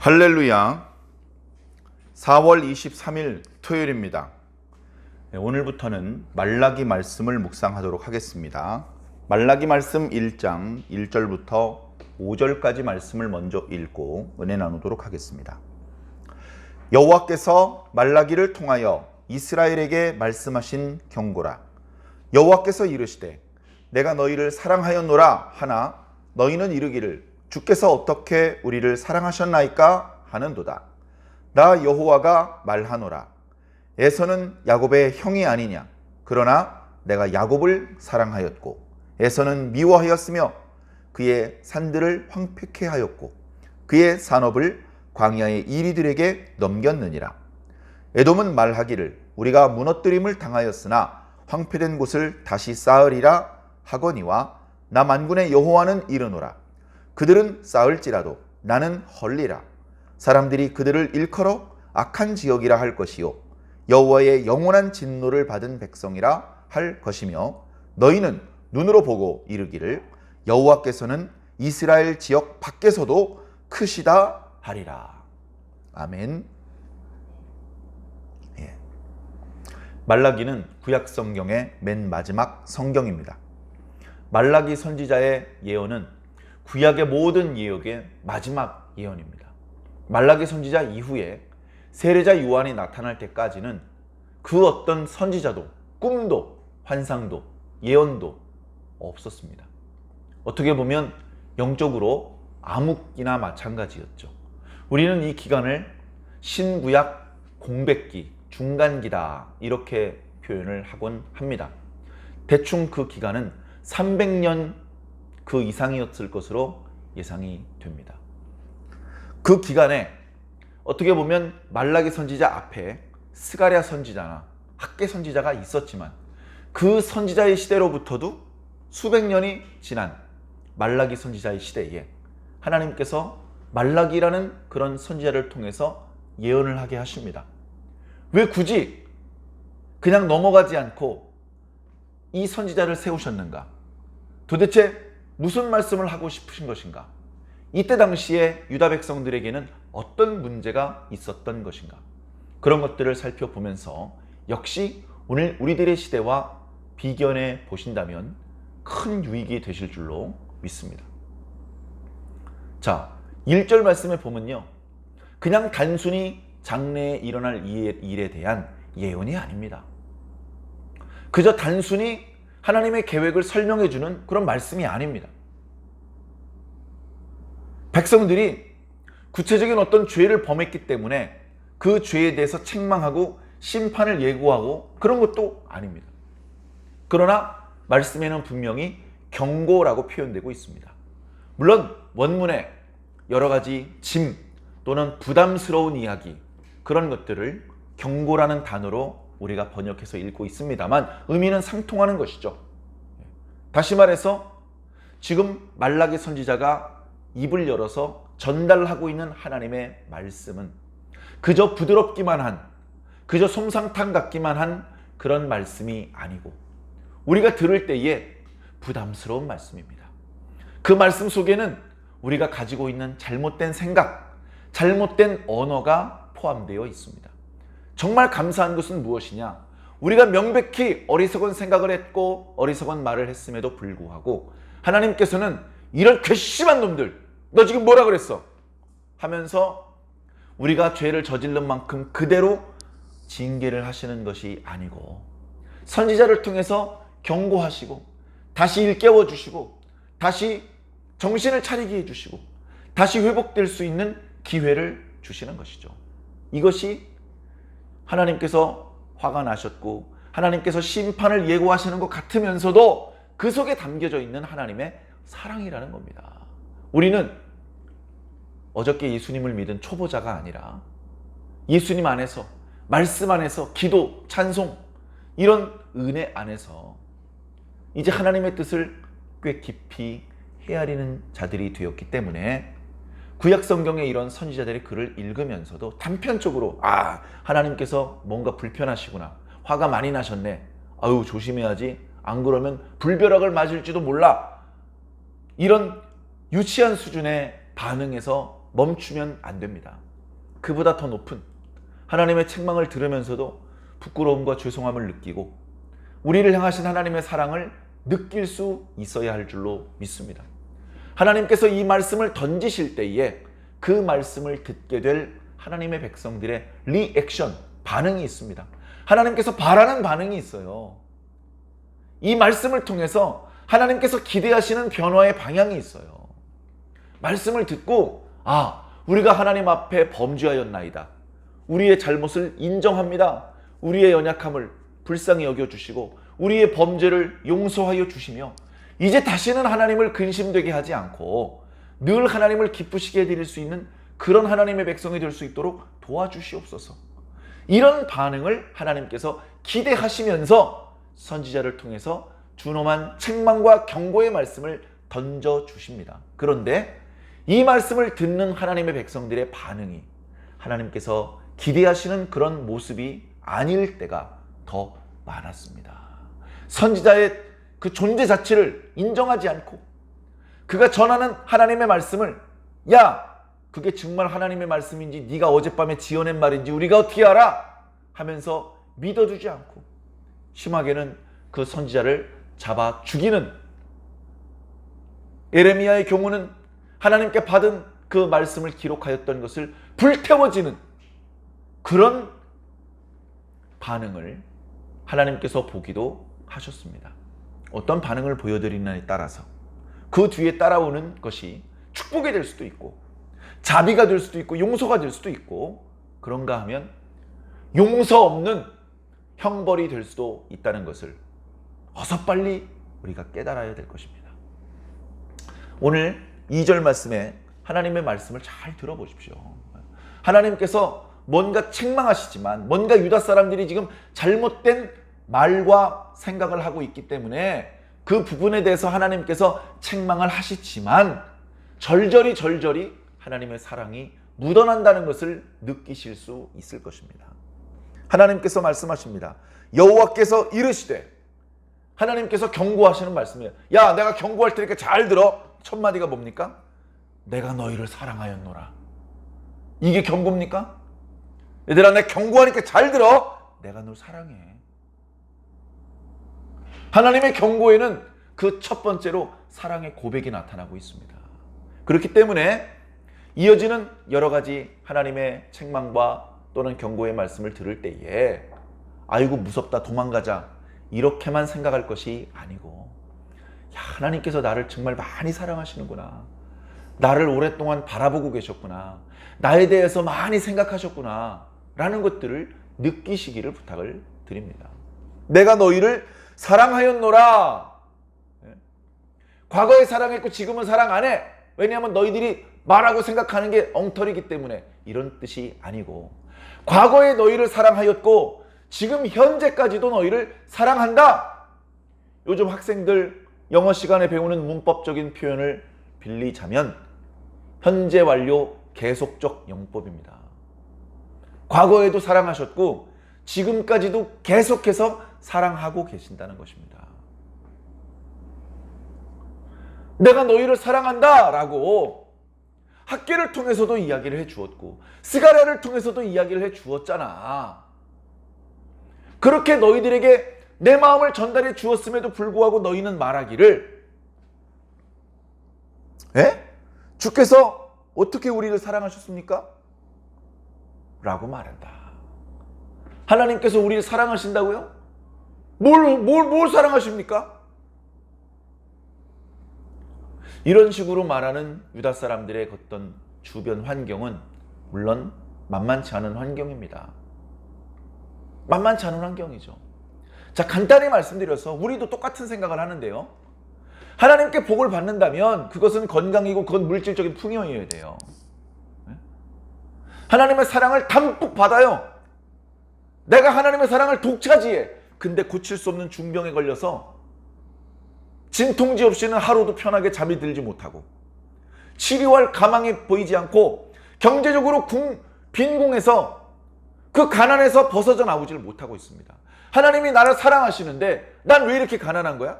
할렐루야. 4월 23일 토요일입니다. 오늘부터는 말라기 말씀을 묵상하도록 하겠습니다. 말라기 말씀 1장 1절부터 5절까지 말씀을 먼저 읽고 은혜 나누도록 하겠습니다. 여호와께서 말라기를 통하여 이스라엘에게 말씀하신 경고라. 여호와께서 이르시되 내가 너희를 사랑하였노라 하나 너희는 이르기를 주께서 어떻게 우리를 사랑하셨나이까 하는도다. 나 여호와가 말하노라. 에서는 야곱의 형이 아니냐. 그러나 내가 야곱을 사랑하였고 에서는 미워하였으며 그의 산들을 황폐케 하였고 그의 산업을 광야의 이리들에게 넘겼느니라. 에돔은 말하기를 우리가 무너뜨림을 당하였으나 황폐된 곳을 다시 쌓으리라 하거니와 나 만군의 여호와는 이르노라. 그들은 쌓을지라도 나는 헐리라. 사람들이 그들을 일컬어 악한 지역이라 할 것이요 여호와의 영원한 진노를 받은 백성이라 할 것이며 너희는 눈으로 보고 이르기를 여호와께서는 이스라엘 지역 밖에서도 크시다 하리라. 아멘. 말라기는 구약 성경의 맨 마지막 성경입니다. 말라기 선지자의 예언은 구약의 모든 예언의 마지막 예언입니다. 말라기 선지자 이후에 세례자 요한이 나타날 때까지는 그 어떤 선지자도 꿈도 환상도 예언도 없었습니다. 어떻게 보면 영적으로 암흑기나 마찬가지였죠. 우리는 이 기간을 신구약 공백기, 중간기다 이렇게 표현을 하곤 합니다. 대충 그 기간은 300년 그 이상이었을 것으로 예상이 됩니다. 그 기간에 어떻게 보면 말라기 선지자 앞에 스가랴 선지자나 학개 선지자가 있었지만 그 선지자의 시대로부터도 수백 년이 지난 말라기 선지자의 시대에 하나님께서 말라기라는 그런 선지자를 통해서 예언을 하게 하십니다. 왜 굳이 그냥 넘어가지 않고 이 선지자를 세우셨는가? 도대체 무슨 말씀을 하고 싶으신 것인가? 이때 당시에 유다 백성들에게는 어떤 문제가 있었던 것인가? 그런 것들을 살펴보면서 역시 오늘 우리들의 시대와 비견해 보신다면 큰 유익이 되실 줄로 믿습니다. 자, 1절 말씀에 보면요. 그냥 단순히 장래에 일어날 일에 대한 예언이 아닙니다. 그저 단순히 하나님의 계획을 설명해 주는 그런 말씀이 아닙니다. 백성들이 구체적인 어떤 죄를 범했기 때문에 그 죄에 대해서 책망하고 심판을 예고하고 그런 것도 아닙니다. 그러나 말씀에는 분명히 경고라고 표현되고 있습니다. 물론 원문에 여러 가지 짐 또는 부담스러운 이야기 그런 것들을 경고라는 단어로 우리가 번역해서 읽고 있습니다만 의미는 상통하는 것이죠. 다시 말해서 지금 말라기 선지자가 입을 열어서 전달하고 있는 하나님의 말씀은 그저 부드럽기만 한, 그저 솜사탕 같기만 한 그런 말씀이 아니고 우리가 들을 때에 부담스러운 말씀입니다. 그 말씀 속에는 우리가 가지고 있는 잘못된 생각, 잘못된 언어가 포함되어 있습니다. 정말 감사한 것은 무엇이냐? 우리가 명백히 어리석은 생각을 했고 어리석은 말을 했음에도 불구하고 하나님께서는 이런 괘씸한 놈들, 너 지금 뭐라 그랬어? 하면서 우리가 죄를 저지른 만큼 그대로 징계를 하시는 것이 아니고 선지자를 통해서 경고하시고 다시 일깨워 주시고 다시 정신을 차리게 해주시고 다시 회복될 수 있는 기회를 주시는 것이죠. 이것이 하나님께서 화가 나셨고 하나님께서 심판을 예고하시는 것 같으면서도 그 속에 담겨져 있는 하나님의 사랑이라는 겁니다. 우리는 어저께 예수님을 믿은 초보자가 아니라 예수님 안에서 말씀 안에서 기도, 찬송 이런 은혜 안에서 이제 하나님의 뜻을 꽤 깊이 헤아리는 자들이 되었기 때문에 구약 성경의 이런 선지자들의 글을 읽으면서도 단편적으로 하나님께서 뭔가 불편하시구나, 화가 많이 나셨네, 아유 조심해야지, 안 그러면 불벼락을 맞을지도 몰라, 이런 유치한 수준의 반응에서 멈추면 안 됩니다. 그보다 더 높은 하나님의 책망을 들으면서도 부끄러움과 죄송함을 느끼고 우리를 향하신 하나님의 사랑을 느낄 수 있어야 할 줄로 믿습니다. 하나님께서 이 말씀을 던지실 때에 그 말씀을 듣게 될 하나님의 백성들의 리액션, 반응이 있습니다. 하나님께서 바라는 반응이 있어요. 이 말씀을 통해서 하나님께서 기대하시는 변화의 방향이 있어요. 말씀을 듣고 우리가 하나님 앞에 범죄하였나이다. 우리의 잘못을 인정합니다. 우리의 연약함을 불쌍히 여겨주시고 우리의 범죄를 용서하여 주시며 이제 다시는 하나님을 근심되게 하지 않고 늘 하나님을 기쁘시게 해드릴 수 있는 그런 하나님의 백성이 될 수 있도록 도와주시옵소서. 이런 반응을 하나님께서 기대하시면서 선지자를 통해서 준엄한 책망과 경고의 말씀을 던져주십니다. 그런데 이 말씀을 듣는 하나님의 백성들의 반응이 하나님께서 기대하시는 그런 모습이 아닐 때가 더 많았습니다. 선지자의 그 존재 자체를 인정하지 않고 그가 전하는 하나님의 말씀을 그게 정말 하나님의 말씀인지 네가 어젯밤에 지어낸 말인지 우리가 어떻게 알아? 하면서 믿어주지 않고 심하게는 그 선지자를 잡아 죽이는, 예레미야의 경우는 하나님께 받은 그 말씀을 기록하였던 것을 불태워지는 그런 반응을 하나님께서 보기도 하셨습니다. 어떤 반응을 보여드리느냐에 따라서 그 뒤에 따라오는 것이 축복이 될 수도 있고 자비가 될 수도 있고 용서가 될 수도 있고, 그런가 하면 용서 없는 형벌이 될 수도 있다는 것을 어서 빨리 우리가 깨달아야 될 것입니다. 오늘 2절 말씀에 하나님의 말씀을 잘 들어보십시오. 하나님께서 뭔가 책망하시지만 뭔가 유다 사람들이 지금 잘못된 말과 생각을 하고 있기 때문에 그 부분에 대해서 하나님께서 책망을 하시지만 절절히 하나님의 사랑이 묻어난다는 것을 느끼실 수 있을 것입니다. 하나님께서 말씀하십니다. 여호와께서 이르시되, 하나님께서 경고하시는 말씀이에요. 내가 경고할 테니까 잘 들어. 첫 마디가 뭡니까? 내가 너희를 사랑하였노라. 이게 경고입니까? 얘들아, 내가 경고하니까 잘 들어. 내가 널 사랑해. 하나님의 경고에는 그 첫 번째로 사랑의 고백이 나타나고 있습니다. 그렇기 때문에 이어지는 여러 가지 하나님의 책망과 또는 경고의 말씀을 들을 때에 아이고 무섭다, 도망가자, 이렇게만 생각할 것이 아니고, 하나님께서 나를 정말 많이 사랑하시는구나, 나를 오랫동안 바라보고 계셨구나, 나에 대해서 많이 생각하셨구나 라는 것들을 느끼시기를 부탁을 드립니다. 내가 너희를 사랑하였노라. 과거에 사랑했고 지금은 사랑 안 해. 왜냐하면 너희들이 말하고 생각하는 게 엉터리이기 때문에, 이런 뜻이 아니고, 과거에 너희를 사랑하였고 지금 현재까지도 너희를 사랑한다. 요즘 학생들 영어 시간에 배우는 문법적인 표현을 빌리자면 현재 완료 계속적 영법입니다. 과거에도 사랑하셨고 지금까지도 계속해서 사랑하고 계신다는 것입니다. 내가 너희를 사랑한다 라고 학계를 통해서도 이야기를 해 주었고 스가랴를 통해서도 이야기를 해 주었잖아. 그렇게 너희들에게 내 마음을 전달해 주었음에도 불구하고 너희는 말하기를, 주께서 어떻게 우리를 사랑하셨습니까? 라고 말한다. 하나님께서 우리를 사랑하신다고요? 뭘 사랑하십니까? 이런 식으로 말하는 유다 사람들의 어떤 주변 환경은 물론 만만치 않은 환경입니다. 만만치 않은 환경이죠. 자, 간단히 말씀드려서 우리도 똑같은 생각을 하는데요. 하나님께 복을 받는다면 그것은 건강이고 그건 물질적인 풍요여야 돼요. 하나님의 사랑을 담뿍 받아요. 내가 하나님의 사랑을 독차지해. 근데 고칠 수 없는 중병에 걸려서 진통제 없이는 하루도 편하게 잠이 들지 못하고 치료할 가망이 보이지 않고 경제적으로 빈궁해서 그 가난에서 벗어져 나오지를 못하고 있습니다. 하나님이 나를 사랑하시는데 난 왜 이렇게 가난한 거야?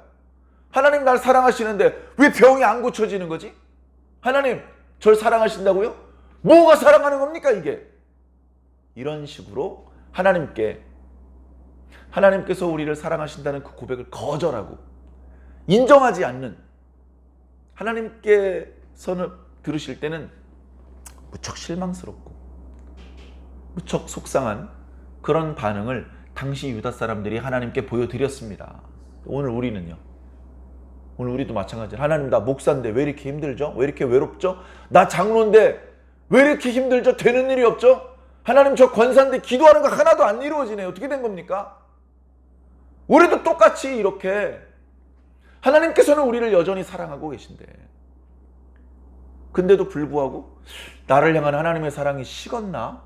하나님 나를 사랑하시는데 왜 병이 안 고쳐지는 거지? 하나님 절 사랑하신다고요? 뭐가 사랑하는 겁니까 이게? 이런 식으로 하나님께서 우리를 사랑하신다는 그 고백을 거절하고 인정하지 않는, 하나님께서는 들으실 때는 무척 실망스럽고 무척 속상한 그런 반응을 당시 유다 사람들이 하나님께 보여드렸습니다. 오늘 우리는요? 오늘 우리도 마찬가지로 하나님, 나 목사인데 왜 이렇게 힘들죠? 왜 이렇게 외롭죠? 나 장로인데 왜 이렇게 힘들죠? 되는 일이 없죠? 하나님, 저 권사인데 기도하는 거 하나도 안 이루어지네요. 어떻게 된 겁니까? 우리도 똑같이 이렇게 하나님께서는 우리를 여전히 사랑하고 계신데, 근데도 불구하고 나를 향한 하나님의 사랑이 식었나?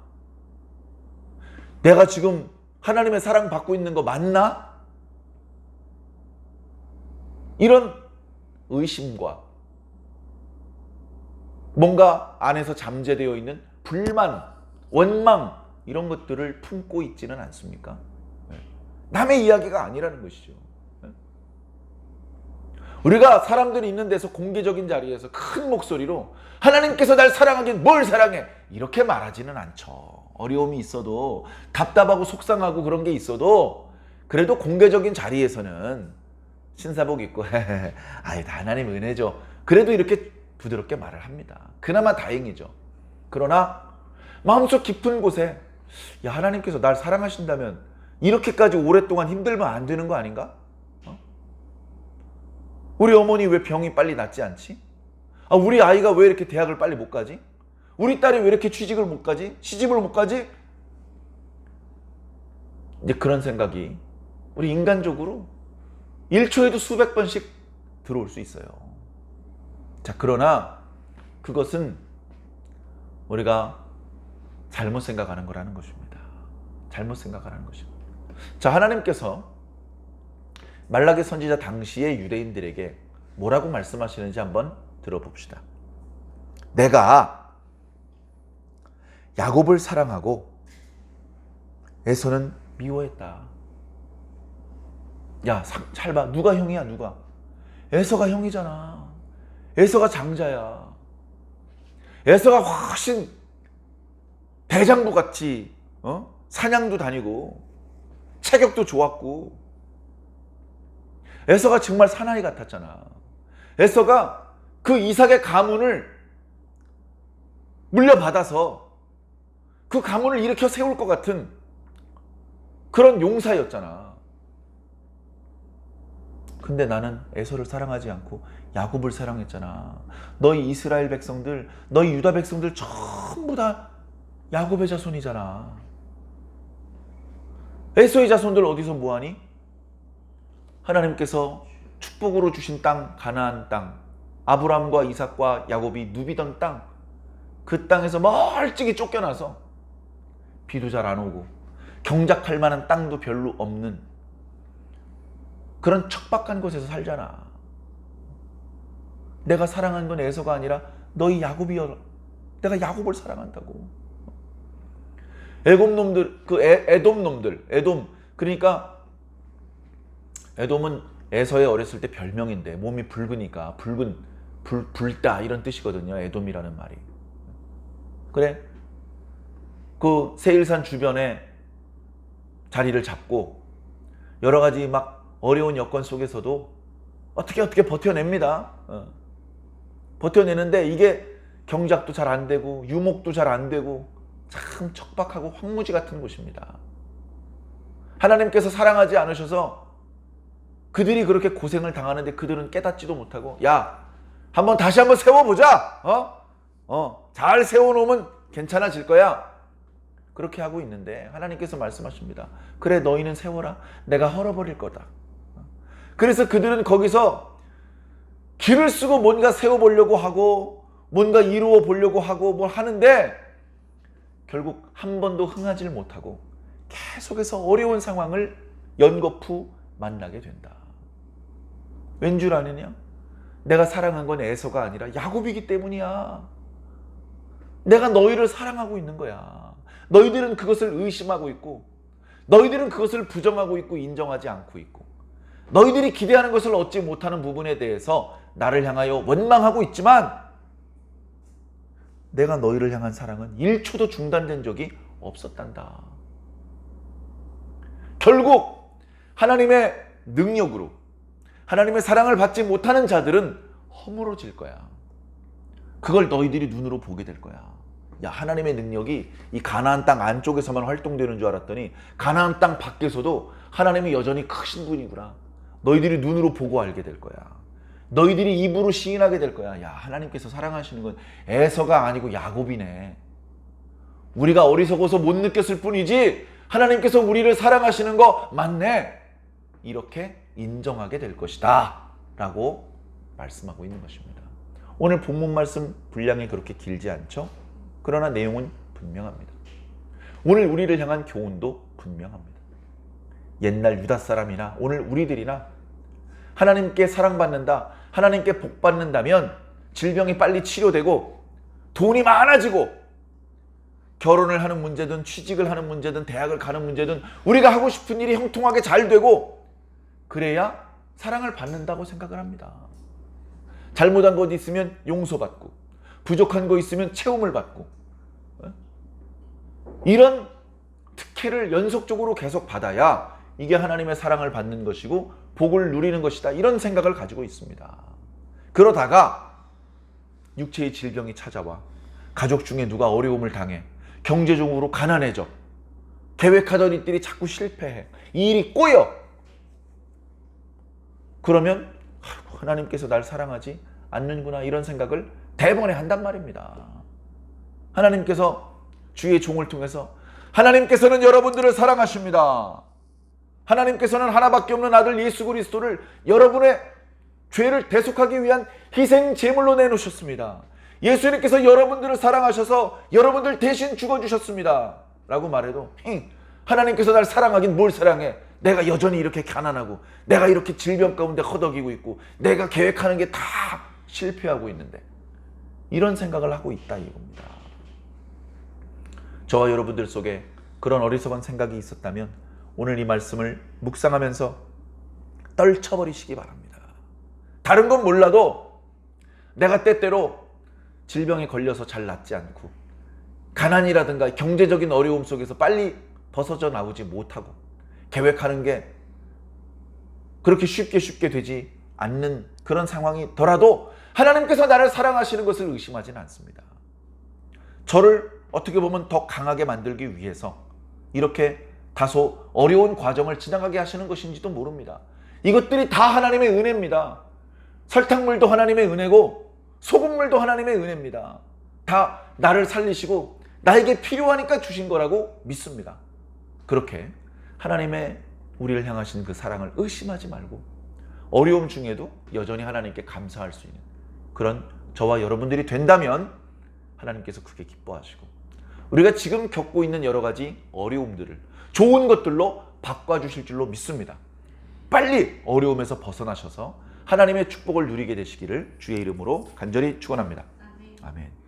내가 지금 하나님의 사랑 받고 있는 거 맞나? 이런 의심과 뭔가 안에서 잠재되어 있는 불만, 원망, 이런 것들을 품고 있지는 않습니까? 남의 이야기가 아니라는 것이죠. 우리가 사람들이 있는 데서 공개적인 자리에서 큰 목소리로 하나님께서 날 사랑하긴 뭘 사랑해, 이렇게 말하지는 않죠. 어려움이 있어도, 답답하고 속상하고 그런 게 있어도 그래도 공개적인 자리에서는 신사복 입고 아이, 다 하나님 은혜죠, 그래도 이렇게 부드럽게 말을 합니다. 그나마 다행이죠. 그러나 마음속 깊은 곳에, 야, 하나님께서 날 사랑하신다면 이렇게까지 오랫동안 힘들면 안 되는 거 아닌가? 우리 어머니 왜 병이 빨리 낫지 않지? 우리 아이가 왜 이렇게 대학을 빨리 못 가지? 우리 딸이 왜 이렇게 취직을 못 가지? 시집을 못 가지? 이제 그런 생각이 우리 인간적으로 1초에도 수백 번씩 들어올 수 있어요. 자, 그러나 그것은 우리가 잘못 생각하는 거라는 것입니다. 잘못 생각하는 것입니다. 자, 하나님께서 말라기 선지자 당시의 유대인들에게 뭐라고 말씀하시는지 한번 들어봅시다. 내가 야곱을 사랑하고 에서는 미워했다. 야, 잘 봐. 누가 형이야, 누가? 에서가 형이잖아. 에서가 장자야. 에서가 훨씬 대장부 같이 사냥도 다니고 체격도 좋았고, 에서가 정말 사나이 같았잖아. 에서가 그 이삭의 가문을 물려받아서 그 가문을 일으켜 세울 것 같은 그런 용사였잖아. 근데 나는 에서를 사랑하지 않고 야곱을 사랑했잖아. 너희 이스라엘 백성들, 너희 유다 백성들 전부 다 야곱의 자손이잖아. 에서의 자손들 어디서 뭐하니? 하나님께서 축복으로 주신 땅, 가나안 땅, 아브라함과 이삭과 야곱이 누비던 땅, 그 땅에서 멀찍이 쫓겨나서 비도 잘 안 오고 경작할 만한 땅도 별로 없는 그런 척박한 곳에서 살잖아. 내가 사랑한 건 에서가 아니라 너희 야곱이여. 내가 야곱을 사랑한다고. 애굽 놈들, 에돔 놈들, 그러니까 에돔은 에서의 어렸을 때 별명인데, 몸이 붉으니까 붉다 이런 뜻이거든요. 에돔이라는 말이. 그래, 그 세일산 주변에 자리를 잡고 여러 가지 막 어려운 여건 속에서도 어떻게 버텨냅니다. 버텨내는데 이게 경작도 잘 안 되고 유목도 잘 안 되고 참 척박하고 황무지 같은 곳입니다. 하나님께서 사랑하지 않으셔서 그들이 그렇게 고생을 당하는데 그들은 깨닫지도 못하고, 야, 다시 한번 세워보자. 잘 세워놓으면 괜찮아질 거야. 그렇게 하고 있는데 하나님께서 말씀하십니다. 그래, 너희는 세워라. 내가 헐어버릴 거다. 그래서 그들은 거기서 길을 쓰고 뭔가 세워보려고 하고 뭔가 이루어 보려고 하고 뭘 하는데 결국 한 번도 흥하지를 못하고 계속해서 어려운 상황을 연거푸 만나게 된다. 왠 줄 아느냐? 내가 사랑한 건 에서가 아니라 야곱이기 때문이야. 내가 너희를 사랑하고 있는 거야. 너희들은 그것을 의심하고 있고, 너희들은 그것을 부정하고 있고 인정하지 않고 있고, 너희들이 기대하는 것을 얻지 못하는 부분에 대해서 나를 향하여 원망하고 있지만 내가 너희를 향한 사랑은 1초도 중단된 적이 없었단다. 결국 하나님의 능력으로 하나님의 사랑을 받지 못하는 자들은 허물어질 거야. 그걸 너희들이 눈으로 보게 될 거야. 야, 하나님의 능력이 이 가나안 땅 안쪽에서만 활동되는 줄 알았더니 가나안 땅 밖에서도 하나님이 여전히 크신 분이구나. 너희들이 눈으로 보고 알게 될 거야. 너희들이 입으로 시인하게 될 거야. 야, 하나님께서 사랑하시는 건 에서가 아니고 야곱이네. 우리가 어리석어서 못 느꼈을 뿐이지 하나님께서 우리를 사랑하시는 거 맞네. 이렇게 인정하게 될 것이다 라고 말씀하고 있는 것입니다. 오늘 본문 말씀 분량이 그렇게 길지 않죠? 그러나 내용은 분명합니다. 오늘 우리를 향한 교훈도 분명합니다. 옛날 유다 사람이나 오늘 우리들이나 하나님께 사랑받는다, 하나님께 복받는다면 질병이 빨리 치료되고 돈이 많아지고 결혼을 하는 문제든 취직을 하는 문제든 대학을 가는 문제든 우리가 하고 싶은 일이 형통하게 잘 되고 그래야 사랑을 받는다고 생각을 합니다. 잘못한 것 있으면 용서받고 부족한 거 있으면 채움을 받고 이런 특혜를 연속적으로 계속 받아야 이게 하나님의 사랑을 받는 것이고 복을 누리는 것이다. 이런 생각을 가지고 있습니다. 그러다가 육체의 질병이 찾아와 가족 중에 누가 어려움을 당해 경제적으로 가난해져 계획하던 일들이 자꾸 실패해 이 일이 꼬여 그러면 하나님께서 날 사랑하지 않는구나 이런 생각을 대번에 한단 말입니다. 하나님께서 주의 종을 통해서 하나님께서는 여러분들을 사랑하십니다. 하나님께서는 하나밖에 없는 아들 예수 그리스도를 여러분의 죄를 대속하기 위한 희생 제물로 내놓으셨습니다. 예수님께서 여러분들을 사랑하셔서 여러분들 대신 죽어주셨습니다 라고 말해도 하나님께서 날 사랑하긴 뭘 사랑해. 내가 여전히 이렇게 가난하고 내가 이렇게 질병 가운데 허덕이고 있고 내가 계획하는 게 다 실패하고 있는데 이런 생각을 하고 있다 이겁니다. 저와 여러분들 속에 그런 어리석은 생각이 있었다면 오늘 이 말씀을 묵상하면서 떨쳐버리시기 바랍니다. 다른 건 몰라도 내가 때때로 질병에 걸려서 잘 낫지 않고 가난이라든가 경제적인 어려움 속에서 빨리 벗어져 나오지 못하고 계획하는 게 그렇게 쉽게 되지 않는 그런 상황이더라도 하나님께서 나를 사랑하시는 것을 의심하지는 않습니다. 저를 어떻게 보면 더 강하게 만들기 위해서 이렇게 다소 어려운 과정을 지나가게 하시는 것인지도 모릅니다. 이것들이 다 하나님의 은혜입니다. 설탕물도 하나님의 은혜고 소금물도 하나님의 은혜입니다. 다 나를 살리시고 나에게 필요하니까 주신 거라고 믿습니다. 그렇게 하나님의 우리를 향하신 그 사랑을 의심하지 말고 어려움 중에도 여전히 하나님께 감사할 수 있는 그런 저와 여러분들이 된다면 하나님께서 크게 기뻐하시고 우리가 지금 겪고 있는 여러 가지 어려움들을 좋은 것들로 바꿔주실 줄로 믿습니다. 빨리 어려움에서 벗어나셔서 하나님의 축복을 누리게 되시기를 주의 이름으로 간절히 축원합니다. 아멘.